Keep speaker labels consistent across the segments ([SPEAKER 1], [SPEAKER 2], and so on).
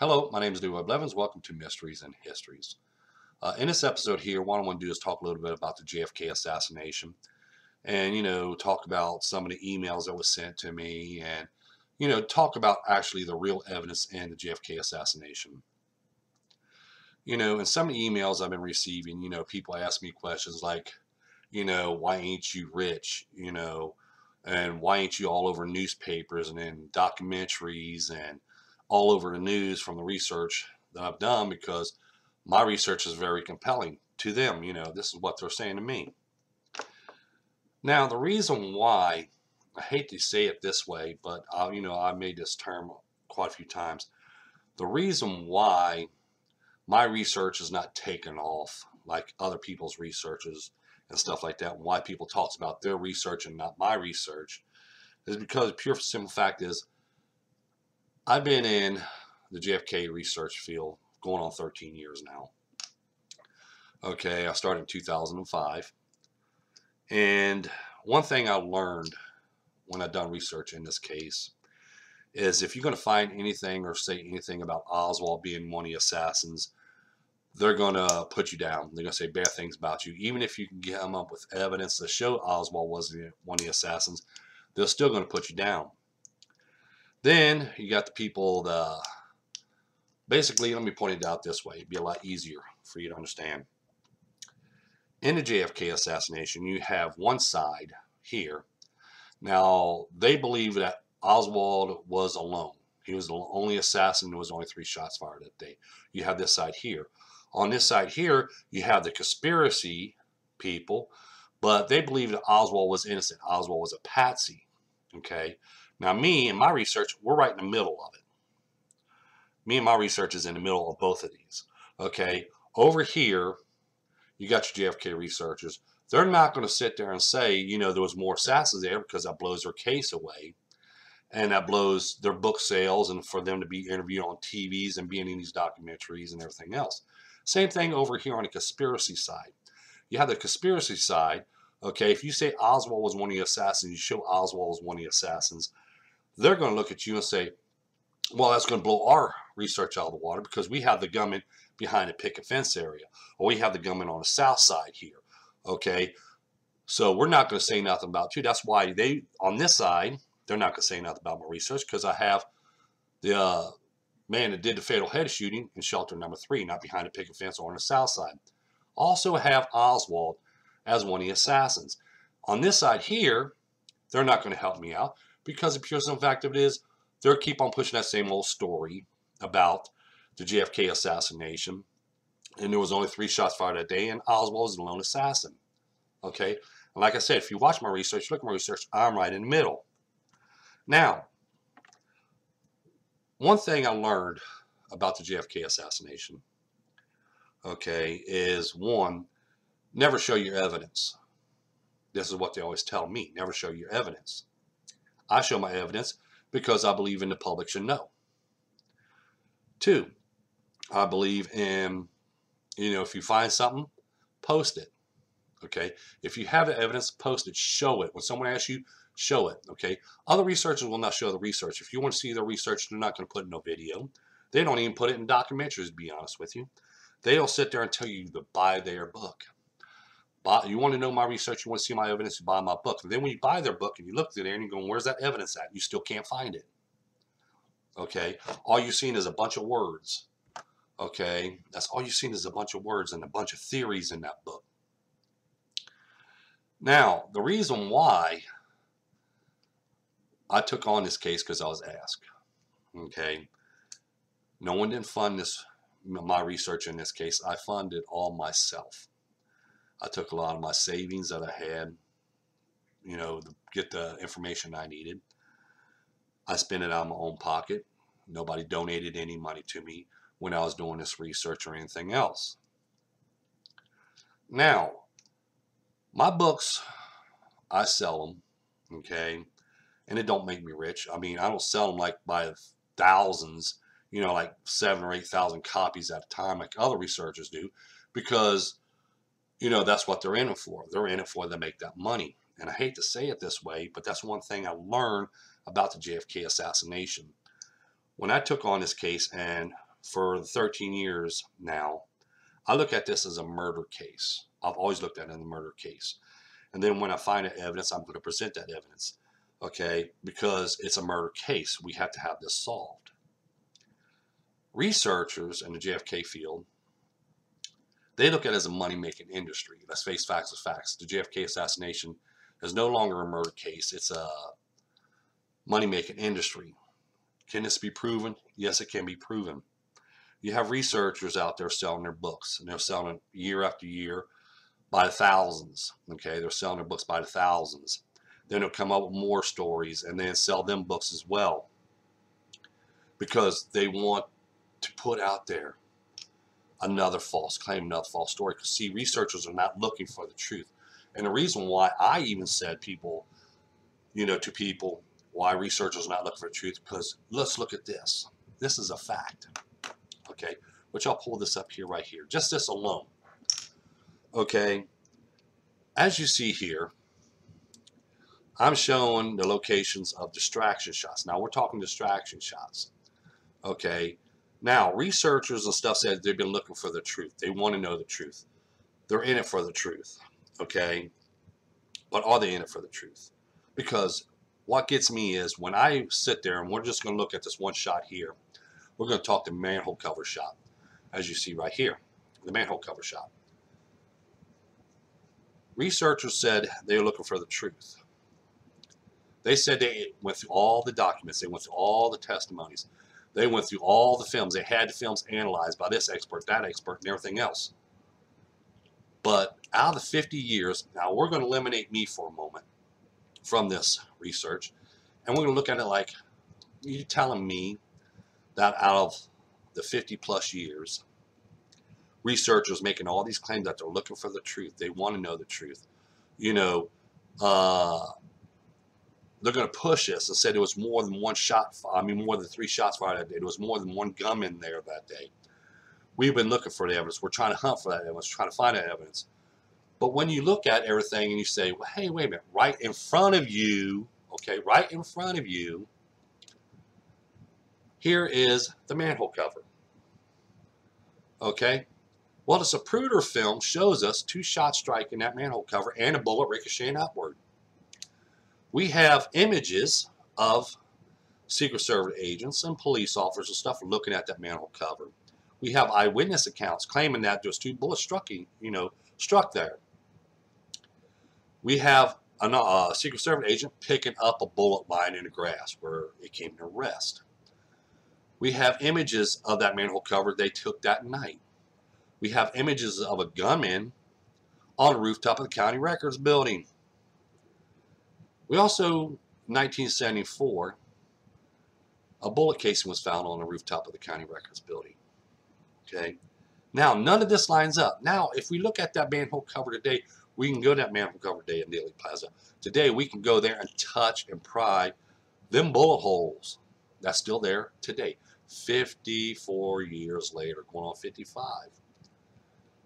[SPEAKER 1] Hello, my name is Leroy Blevins. Welcome to Mysteries and Histories. In this episode here, what I want to do is talk a little bit about the JFK assassination and, talk about some of the emails that was sent to me and, talk about actually the real evidence in the JFK assassination. In some of the emails I've been receiving, people ask me questions like, why ain't you rich? And why ain't you all over newspapers and in documentaries and all over the news from the research that I've done? Because my research is very compelling to them. This is what they're saying to me. Now, the reason why, I hate to say it this way, but I've made this term quite a few times. The reason why my research is not taken off like other people's researches and stuff like that, and why people talks about their research and not my research, is because the pure simple fact is I've been in the JFK research field going on 13 years now. Okay, I started in 2005. And one thing I learned when I've done research in this case is if you're going to find anything or say anything about Oswald being one of the assassins, they're going to put you down. They're going to say bad things about you. Even if you can get them up with evidence to show Oswald was one of the assassins, they're still going to put you down. Then you got the people, basically, let me point it out this way. It'd be a lot easier for you to understand. In the JFK assassination, you have one side here. Now, they believe that Oswald was alone. He was the only assassin. There was only 3 shots fired that day. You have this side here. On this side here, you have the conspiracy people, but they believe that Oswald was innocent. Oswald was a patsy. Okay. Now, me and my research, we're right in the middle of it. Me and my research is in the middle of both of these. Okay. Over here, you got your JFK researchers. They're not going to sit there and say, there was more assassins there, because that blows their case away. And that blows their book sales and for them to be interviewed on TVs and being in these documentaries and everything else. Same thing over here on the conspiracy side. You have the conspiracy side. Okay, if you say Oswald was one of the assassins, you show Oswald was one of the assassins, they're going to look at you and say, well, that's going to blow our research out of the water because we have the gunman behind the picket fence area, or we have the gunman on the south side here. Okay, so we're not going to say nothing about you. That's why they, on this side, they're not going to say nothing about my research, because I have the man that did the fatal head shooting in shelter number 3, not behind the picket fence or on the south side. Also have Oswald as one of the assassins. On this side here, they're not going to help me out, because the pure simple fact of it is, they'll keep on pushing that same old story about the JFK assassination, and there was only 3 shots fired that day, and Oswald was the lone assassin. Okay, and like I said, if you watch my research, look at my research, I'm right in the middle. Now, one thing I learned about the JFK assassination, okay, is one, never show your evidence. This is what they always tell me, never show your evidence. I show my evidence because I believe in the public should know. 2, I believe in, if you find something, post it. Okay, if you have the evidence, post it, show it. When someone asks you, show it. Okay, other researchers will not show the research. If you want to see their research, they're not going to put it in no video. They don't even put it in documentaries, to be honest with you. They'll sit there and tell you to buy their book. You want to know my research, you want to see my evidence, you buy my book. And then when you buy their book and you look through there and you're going, where's that evidence at? You still can't find it. Okay, all you've seen is a bunch of words. Okay, that's all you've seen is a bunch of words and a bunch of theories in that book. Now, the reason why I took on this case, because I was asked. Okay, no one didn't fund my research in this case. I funded all myself. I took a lot of my savings that I had, to get the information I needed. I spent it out of my own pocket. Nobody donated any money to me when I was doing this research or anything else. Now, my books, I sell them, okay, and it don't make me rich. I mean, I don't sell them like by thousands, like 7,000 or 8,000 copies at a time like other researchers do, because, that's what they're in it for. They're in it for to make that money. And I hate to say it this way, but that's one thing I learned about the JFK assassination. When I took on this case and for 13 years now, I look at this as a murder case. I've always looked at it as a murder case. And then when I find that evidence, I'm going to present that evidence, okay? Because it's a murder case. We have to have this solved. Researchers in the JFK field, they look at it as a money-making industry. Let's face facts as facts. The JFK assassination is no longer a murder case. It's a money-making industry. Can this be proven? Yes, it can be proven. You have researchers out there selling their books, and they're selling it year after year by the thousands. Okay, they're selling their books by the thousands. Then they'll come up with more stories and then sell them books as well, because they want to put out there another false claim, another false story. Because see, researchers are not looking for the truth. And the reason why I even said people, to people, why researchers are not looking for the truth, because let's look at this. This is a fact. Okay, which I'll pull this up here, right here. Just this alone. Okay, as you see here, I'm showing the locations of distraction shots. Now we're talking distraction shots. Okay, now researchers and stuff said they've been looking for the truth. They want to know the truth. They're in it for the truth. Okay, but are they in it for the truth? Because what gets me is when I sit there and we're just going to look at this one shot here, we're going to talk the manhole cover shot, as you see right here, the manhole cover shot. Researchers said they were looking for the truth. They said they went through all the documents. They went through all the testimonies. They went through all the films. They had the films analyzed by this expert, that expert, and everything else. But out of the 50 years, now we're going to eliminate me for a moment from this research, and we're going to look at it like, you're telling me that out of the 50 plus years, researchers making all these claims that they're looking for the truth. They want to know the truth. They're going to push us and say there was more than one shot. More than 3 shots fired that day. There was more than one gunman there that day. We've been looking for the evidence. We're trying to hunt for that evidence, trying to find that evidence. But when you look at everything and you say, well, hey, wait a minute, right in front of you, okay, right in front of you, here is the manhole cover. Okay? Well, the Zapruder film shows us 2 shots striking that manhole cover and a bullet ricocheting upward. We have images of Secret Service agents and police officers and stuff looking at that manhole cover. We have eyewitness accounts claiming that there's 2 bullets struck there. We have a Secret Service agent picking up a bullet lying in the grass where it came to rest. We have images of that manhole cover they took that night. We have images of a gunman on the rooftop of the county records building. We also, in 1974, a bullet casing was found on the rooftop of the county records building. Okay. Now, none of this lines up. Now, if we look at that manhole cover today, we can go to that manhole cover day in Dealey Plaza. Today, we can go there and touch and pry them bullet holes. That's still there today. 54 years later, going on 55.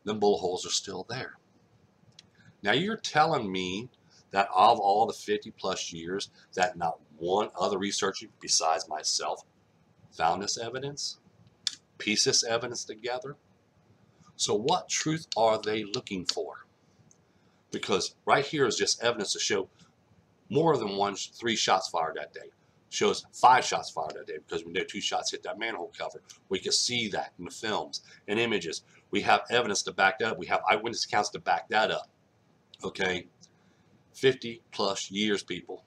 [SPEAKER 1] Them bullet holes are still there. Now, you're telling me that of all the 50 plus years that not one other researcher besides myself found this evidence, pieced this evidence together? So what truth are they looking for? Because right here is just evidence to show more than 3 shots fired that day. Shows 5 shots fired that day because we know 2 shots hit that manhole cover. We can see that in the films and images. We have evidence to back that up. We have eyewitness accounts to back that up. Okay, 50 plus years, people.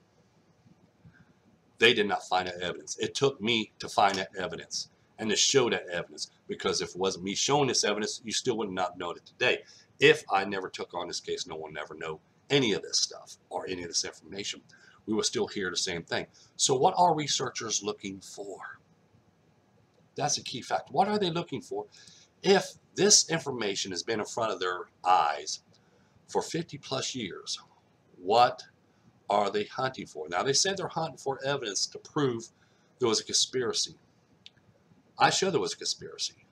[SPEAKER 1] They did not find that evidence. It took me to find that evidence and to show that evidence, because if it wasn't me showing this evidence, you still would not know it today. If I never took on this case, no one never know any of this stuff or any of this information. We will still hear the same thing. So what are researchers looking for? That's a key factor. What are they looking for? If this information has been in front of their eyes for 50 plus years, what are they hunting for? Now, they said they're hunting for evidence to prove there was a conspiracy. I show there was a conspiracy,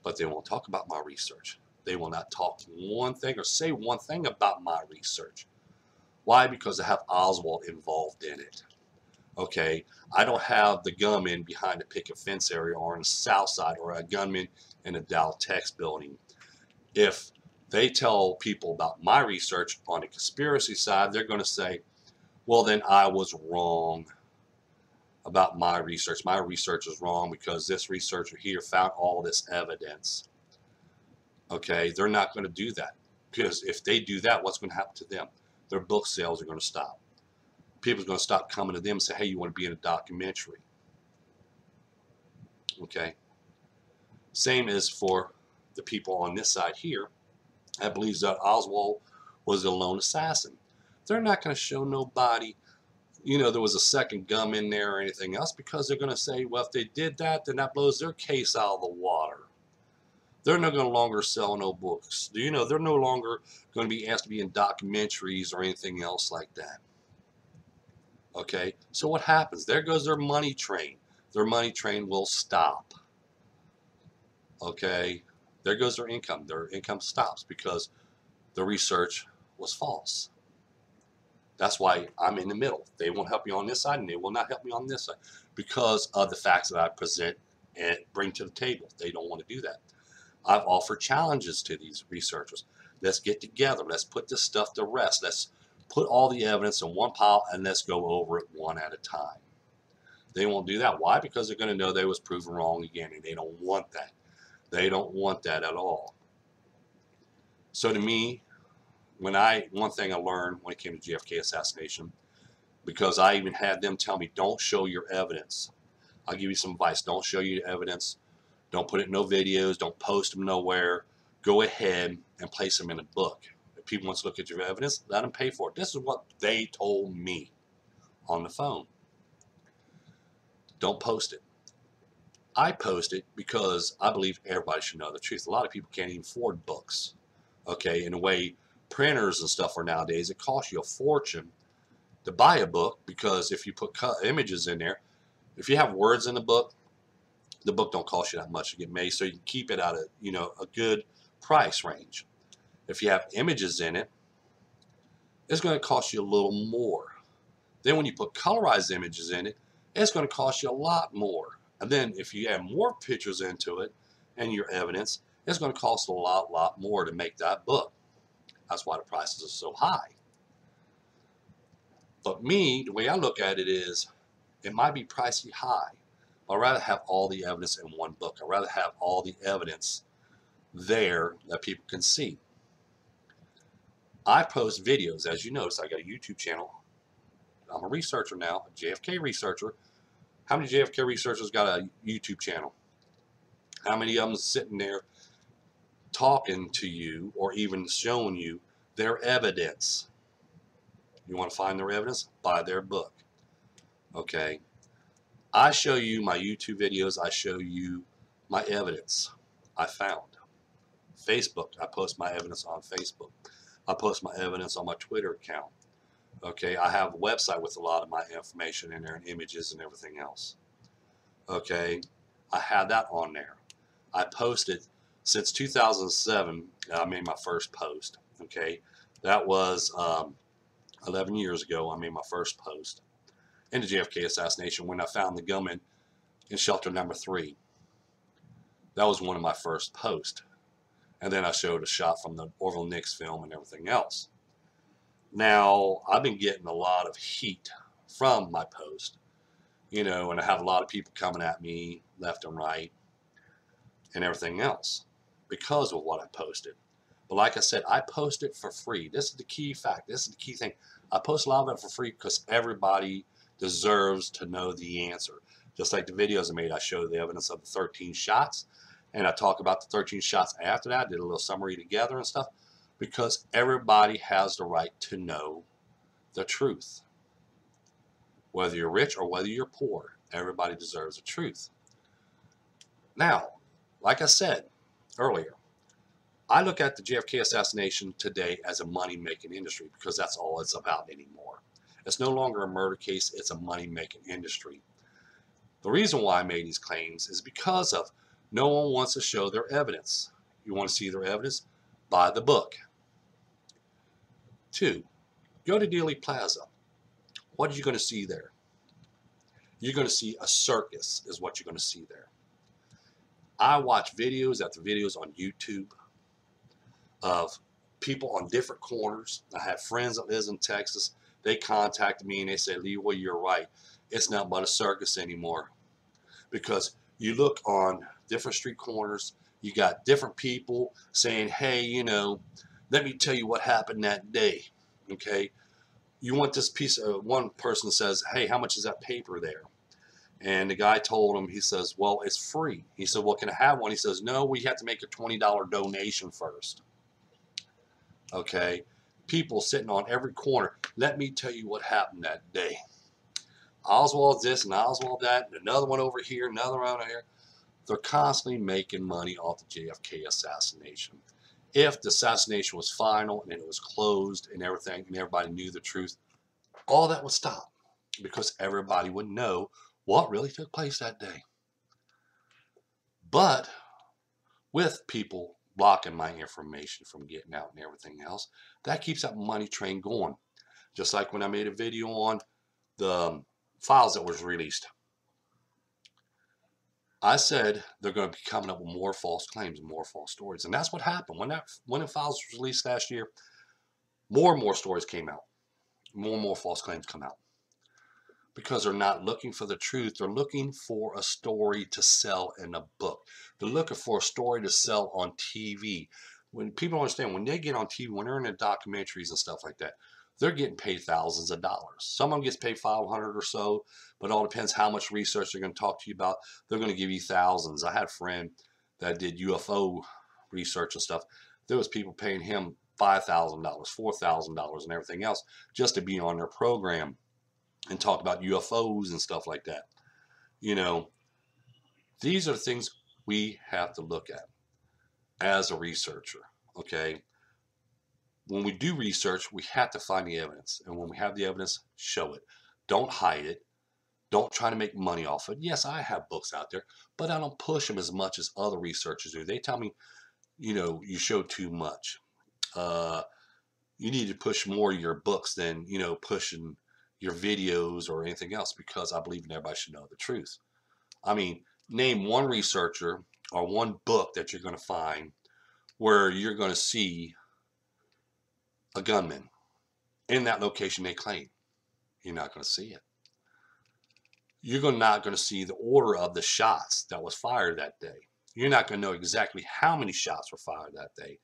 [SPEAKER 1] but they won't talk about my research. They will not talk one thing or say one thing about my research. Why? Because I have Oswald involved in it. Okay, I don't have the gunman behind the picket fence area or on the south side or a gunman in the Dow Tex building. If they tell people about my research on the conspiracy side, they're going to say, well, then I was wrong about my research. My research is wrong because this researcher here found all this evidence. Okay, they're not going to do that, because if they do that, what's going to happen to them? Their book sales are going to stop. People are going to stop coming to them and say, hey, you want to be in a documentary? Okay. Same as for the people on this side here that believes that Oswald was the lone assassin. They're not going to show nobody, there was a second gum in there or anything else, because they're going to say, well, if they did that, then that blows their case out of the water. They're no longer sell no books. They're no longer going to be asked to be in documentaries or anything else like that. Okay, so what happens? There goes their money train. Their money train will stop. Okay, there goes their income. Their income stops because the research was false. That's why I'm in the middle. They won't help you on this side, and they will not help me on this side because of the facts that I present and bring to the table. They don't want to do that. I've offered challenges to these researchers. Let's get together. Let's put this stuff to rest. Let's put all the evidence in one pile and let's go over it one at a time. They won't do that. Why? Because they're going to know they was proven wrong again, and they don't want that. They don't want that at all. So to me, one thing I learned when it came to JFK assassination, because I even had them tell me, don't show your evidence. I'll give you some advice. Don't show your evidence. Don't put it in no videos. Don't post them nowhere. Go ahead and place them in a book. If people want to look at your evidence, let them pay for it. This is what they told me on the phone. Don't post it. I post it because I believe everybody should know the truth. A lot of people can't even afford books. Okay, in the way printers and stuff are nowadays, it costs you a fortune to buy a book, because if you put images in there, if you have words in the book don't cost you that much to get made, so you can keep it at a good price range. If you have images in it, it's going to cost you a little more. Then when you put colorized images in it, it's going to cost you a lot more. And then if you add more pictures into it and your evidence, it's going to cost a lot more to make that book. That's why the prices are so high. But me, the way I look at it is, it might be pricey high, but I'd rather have all the evidence in one book. I'd rather have all the evidence there that people can see. I post videos. As you notice, I got a YouTube channel. I'm a researcher now, a JFK researcher. How many JFK researchers got a YouTube channel? How many of them sitting there talking to you or even showing you their evidence? You want to find their evidence? Buy their book. Okay. I show you my YouTube videos. I show you my evidence I found. Facebook, I post my evidence on Facebook. I post my evidence on my Twitter account. Okay, I have a website with a lot of my information in there and images and everything else. Okay, I had that on there. I posted since 2007. I made my first post. Okay, that was 11 years ago. I made my first post in the JFK assassination when I found the gunman in shelter number 3. That was one of my first posts. And then I showed a shot from the Orville Nix film and everything else. Now, I've been getting a lot of heat from my post, and I have a lot of people coming at me left and right and everything else because of what I posted. But like I said, I post it for free. This is the key fact. This is the key thing. I post a lot of it for free because everybody deserves to know the answer. Just like the videos I made, I show the evidence of the 13 shots, and I talk about the 13 shots after that. I did a little summary together and stuff, because everybody has the right to know the truth. Whether you're rich or whether you're poor, everybody deserves the truth. Now, like I said earlier, I look at the JFK assassination today as a money-making industry, because that's all it's about anymore. It's no longer a murder case, it's a money-making industry. The reason why I made these claims is because of no one wants to show their evidence. You want to see their evidence? Buy the book. 2, go to Dealey Plaza. What are you going to see there? You're going to see a circus is what you're going to see there. I watch videos after videos on YouTube of people on different corners. I have friends that live in Texas. They contacted me and they said, Leroy, you're right. It's not but a circus anymore. Because you look on different street corners, you got different people saying, hey, you know, let me tell you what happened that day. Okay. You want this piece of, one person says, hey, how much is that paper there? And the guy told him, he says, well, it's free. He said, well, can I have one? He says, no, we have to make a $20 donation first. Okay. People sitting on every corner. Let me tell you what happened that day. Oswald this and Oswald that, and another one over here, another one over here. They're constantly making money off the JFK assassination. If the assassination was final and it was closed and everything, and everybody knew the truth, all that would stop because everybody would know what really took place that day. But with people blocking my information from getting out and everything else, that keeps that money train going. Just like when I made a video on the files that was released. I said they're going to be coming up with more false claims and more false stories. And that's what happened. When the files was released last year, more and more stories came out. More and more false claims come out. Because they're not looking for the truth. They're looking for a story to sell in a book. They're looking for a story to sell on TV. When people understand, when they get on TV, when they're in the documentaries and stuff like that, they're getting paid thousands of dollars. Some of them gets paid 500 or so, but it all depends how much research they're going to talk to you about. They're going to give you thousands. I had a friend that did UFO research and stuff. There was people paying him $5,000, $4,000 and everything else just to be on their program and talk about UFOs and stuff like that. You know, these are things we have to look at as a researcher, okay? When we do research, we have to find the evidence. And when we have the evidence, show it. Don't hide it. Don't try to make money off it. Yes, I have books out there, but I don't push them as much as other researchers do. They tell me, you know, you show too much. You need to push more of your books than, you know, pushing your videos or anything else, because I believe everybody should know the truth. I mean, name one researcher or one book that you're going to find where you're going to see a gunman in that location they claim. You're not going to see it. You're not going to see the order of the shots that was fired that day. You're not going to know exactly how many shots were fired that day.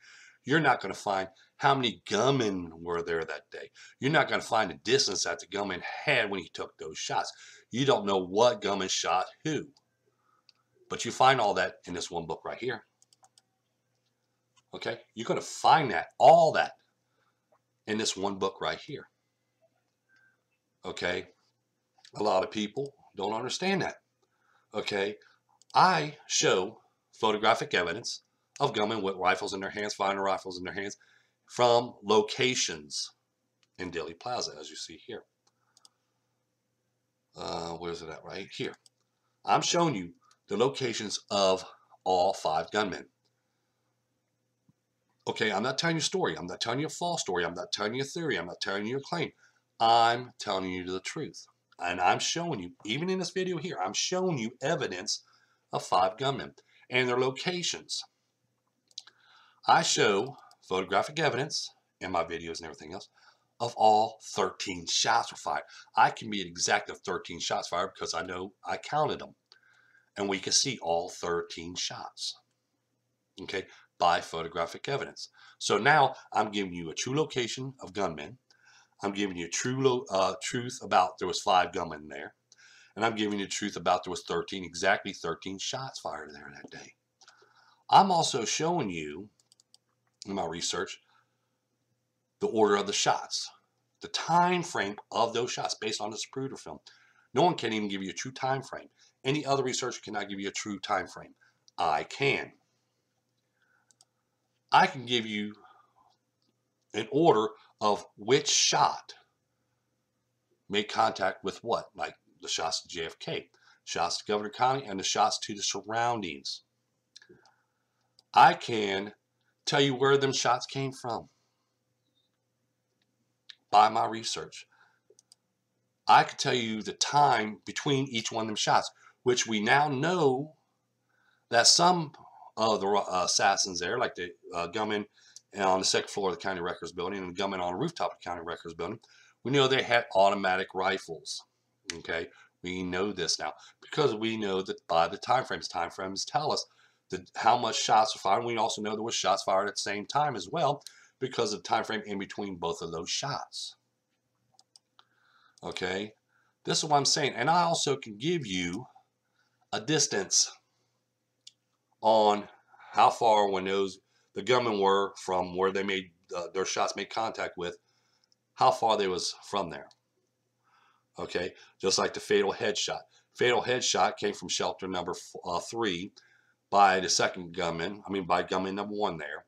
[SPEAKER 1] You're not going to find how many gunmen were there that day. You're not going to find the distance that the gunman had when he took those shots. You don't know what gunman shot who. But you find all that in this one book right here. Okay? You're going to find that, all that, in this one book right here. Okay? A lot of people don't understand that. Okay? I show photographic evidence of gunmen with rifles in their hands, firing rifles in their hands, from locations in Dealey Plaza, as you see here. Where's it at? Right here. I'm showing you the locations of all 5 gunmen. Okay, I'm not telling you a story. I'm not telling you a false story. I'm not telling you a theory. I'm not telling you a claim. I'm telling you the truth. And I'm showing you, even in this video here, I'm showing you evidence of 5 gunmen and their locations. I show photographic evidence in my videos and everything else of all 13 shots were fired. I can be exact of 13 shots fired because I know I counted them. And we can see all 13 shots, okay, by photographic evidence. So now I'm giving you a true location of gunmen. I'm giving you truth about there was 5 gunmen there. And I'm giving you truth about there was exactly 13 shots fired there that day. I'm also showing you, in my research, the order of the shots, the time frame of those shots based on the Zapruder film. No one can even give you a true time frame. Any other researcher cannot give you a true time frame. I can. I can give you an order of which shot made contact with what, like the shots to JFK, shots to Governor County, and the shots to the surroundings. I can tell you where them shots came from by my research. I could tell you the time between each one of them shots, which we now know that some of the assassins there, like the gunman on the second floor of the county records building and the gunman on the rooftop of the county records building, we know they had automatic rifles. Okay, we know this now because we know that by the time frames tell us how much shots were fired. We also know there was shots fired at the same time as well because of the time frame in between both of those shots. Okay, this is what I'm saying, and I also can give you a distance on how far when the gunmen were from where they made their shots made contact with, how far they was from there. Okay, just like the fatal headshot. Fatal headshot came from shelter number 3 by the second gunman. I mean, by gunman number 1 there.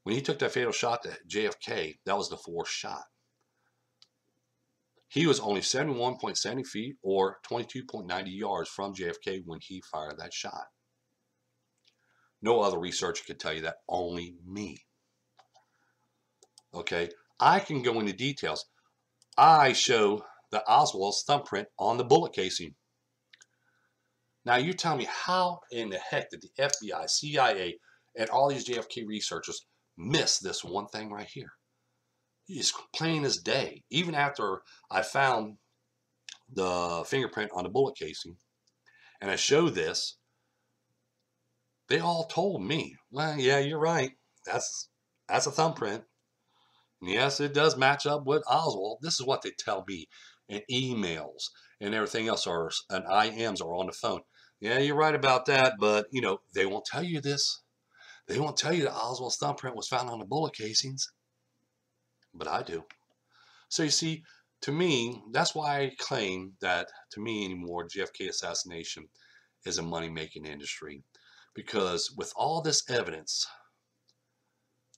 [SPEAKER 1] When he took that fatal shot to JFK, that was the 4th shot. He was only 71.70 feet or 22.90 yards from JFK when he fired that shot. No other researcher could tell you that, only me. Okay, I can go into details. I show the Oswald's thumbprint on the bullet casing. Now you tell me, how in the heck did the FBI, CIA, and all these JFK researchers miss this one thing right here? It's plain as day. Even after I found the fingerprint on the bullet casing and I showed this, they all told me, well, yeah, you're right. That's a thumbprint. And yes, it does match up with Oswald. This is what they tell me in emails and everything else, and IMs or on the phone. Yeah, you're right about that, but, you know, they won't tell you this. They won't tell you that Oswald's thumbprint was found on the bullet casings. But I do. So you see, to me, that's why I claim that, to me anymore, JFK assassination is a money-making industry. Because with all this evidence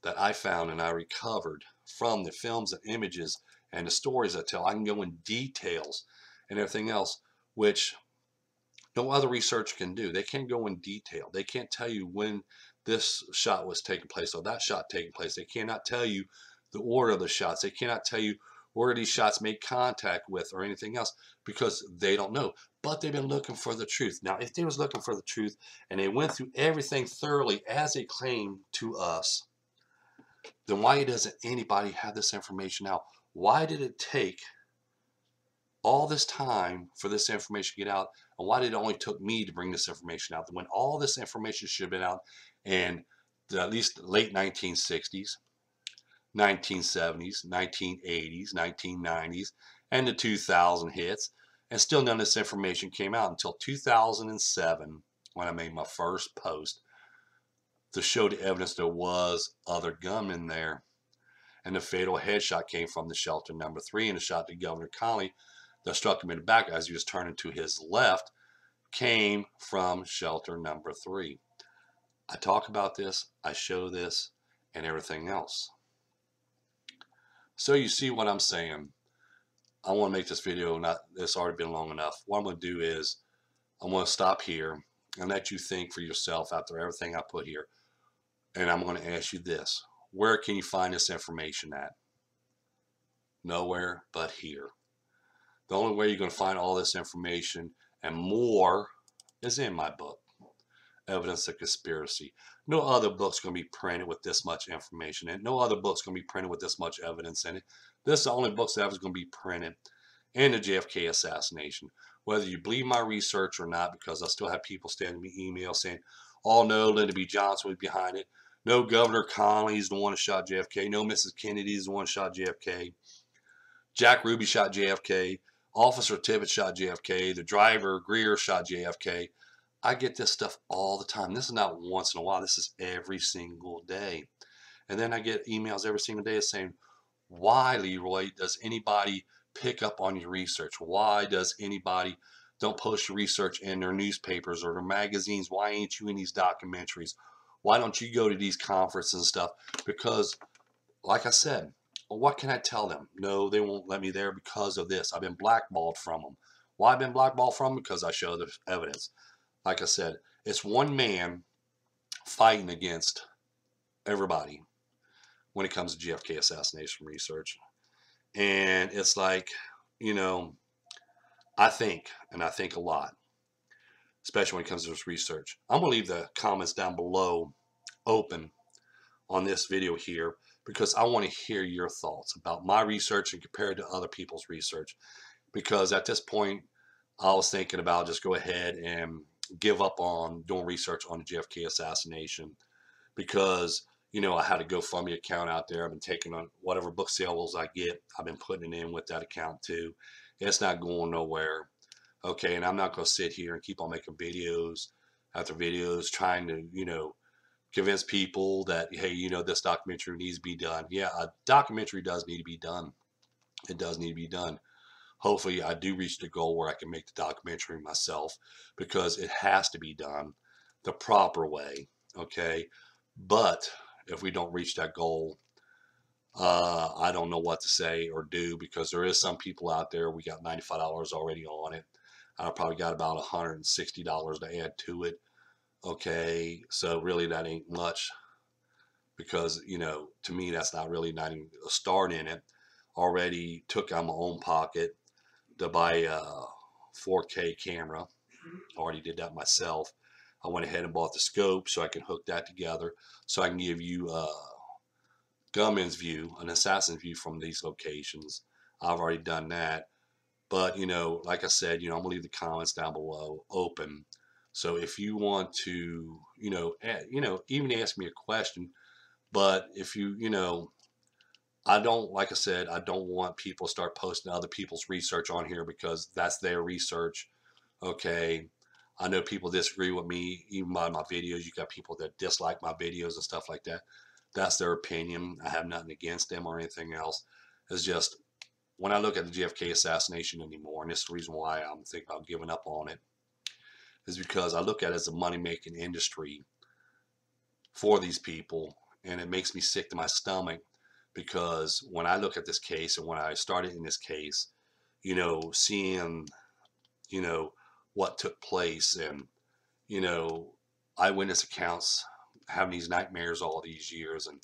[SPEAKER 1] that I found and I recovered from the films and images and the stories I tell, I can go in details and everything else, which no other research can do. They can't go in detail. They can't tell you when this shot was taking place or that shot taking place. They cannot tell you the order of the shots. They cannot tell you where these shots made contact with or anything else because they don't know. But they've been looking for the truth. Now, if they was looking for the truth and they went through everything thoroughly as they claim to us, then why doesn't anybody have this information now? Why did it take all this time for this information to get out? And why did it only took me to bring this information out? When all this information should have been out in at least the late 1960s, 1970s, 1980s, 1990s, and the 2000 hits, and still none of this information came out until 2007 when I made my first post to show the evidence there was other gunmen there. And the fatal headshot came from the shelter number 3, and the shot to Governor Connally that struck him in the back as he was turning to his left came from shelter number 3. I talk about this, I show this, and everything else. So you see what I'm saying. I want to make this video, it's already been long enough. What I'm going to do is I'm going to stop here and let you think for yourself after everything I put here. And I'm going to ask you this. Where can you find this information at? Nowhere but here. The only way you're going to find all this information and more is in my book, Evidence of Conspiracy. No other book's going to be printed with this much information in it. No other book's going to be printed with this much evidence in it. This is the only book that ever going to be printed in the JFK assassination. Whether you believe my research or not, because I still have people sending me emails saying, oh no, Lyndon B. Johnson was behind it. No, Governor Connally is the one who shot JFK. No, Mrs. Kennedy is the one who shot JFK. Jack Ruby shot JFK. Officer Tibbet shot JFK. The driver, Greer, shot JFK. I get this stuff all the time. This is not once in a while. This is every single day. And then I get emails every single day saying, why, Leroy, does anybody pick up on your research? Why does anybody don't post your research in their newspapers or their magazines? Why ain't you in these documentaries? Why don't you go to these conferences and stuff? Because, like I said, well, what can I tell them? No, they won't let me there because of this. I've been blackballed from them. Why I've been blackballed from them? Because I show the evidence. Like I said, it's one man fighting against everybody when it comes to JFK assassination research. And it's like, you know, I think, and I think a lot, especially when it comes to this research. I'm going to leave the comments down below open on this video here because I want to hear your thoughts about my research and compared to other people's research. Because at this point, I was thinking about just go ahead and give up on doing research on the JFK assassination because, you know, I had a GoFundMe account out there. I've been taking on whatever book sales I get. I've been putting it in with that account too. It's not going nowhere. Okay. And I'm not going to sit here and keep on making videos after videos trying to, you know, convince people that, hey, you know, this documentary needs to be done. Yeah, a documentary does need to be done. It does need to be done. Hopefully I do reach the goal where I can make the documentary myself because it has to be done the proper way. Okay. But if we don't reach that goal, I don't know what to say or do because there is some people out there. We got $95 already on it. I probably got about $160 to add to it. Okay. So really that ain't much because, you know, to me, that's not really not even a start in it. Already took out my own pocket to buy a 4K camera. Already did that myself. I went ahead and bought the scope so I can hook that together so I can give you a gunman's view, an assassin's view from these locations. I've already done that. But, you know, like I said, you know, I'm going to leave the comments down below open. So if you want to, even ask me a question, but if you know, I don't, like I said, I don't want people to start posting other people's research on here because that's their research. Okay. I know people disagree with me, even by my videos. You got people that dislike my videos and stuff like that. That's their opinion. I have nothing against them or anything else. It's just when I look at the JFK assassination anymore, and this is the reason why I'm thinking about giving up on it, is because I look at it as a money-making industry for these people, and it makes me sick to my stomach because when I look at this case and when I started in this case, you know, seeing, you know, what took place and, you know, eyewitness accounts, having these nightmares all these years and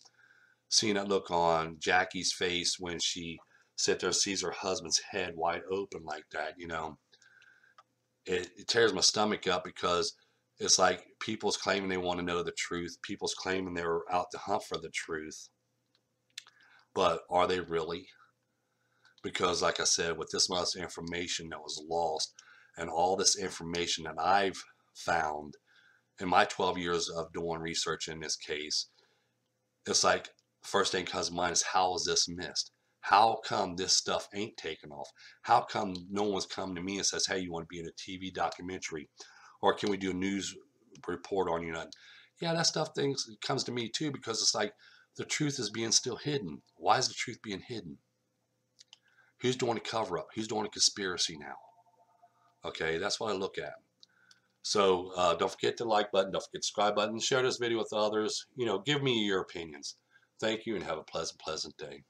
[SPEAKER 1] seeing that look on Jackie's face when she sat there, sees her husband's head wide open like that, you know, it tears my stomach up because it's like people's claiming they want to know the truth. People's claiming they're out to hunt for the truth. But are they really? Because like I said, with this much information that was lost and all this information that I've found in my 12 years of doing research in this case, it's like first thing comes to mind is how is this missed? How come this stuff ain't taken off? How come no one's come to me and says, hey, you want to be in a TV documentary? Or can we do a news report on you? Yeah, that stuff comes to me too because it's like the truth is being still hidden. Why is the truth being hidden? Who's doing a cover up? Who's doing a conspiracy now? Okay, that's what I look at. So don't forget the like button, don't forget the subscribe button, share this video with others. You know, give me your opinions. Thank you and have a pleasant day.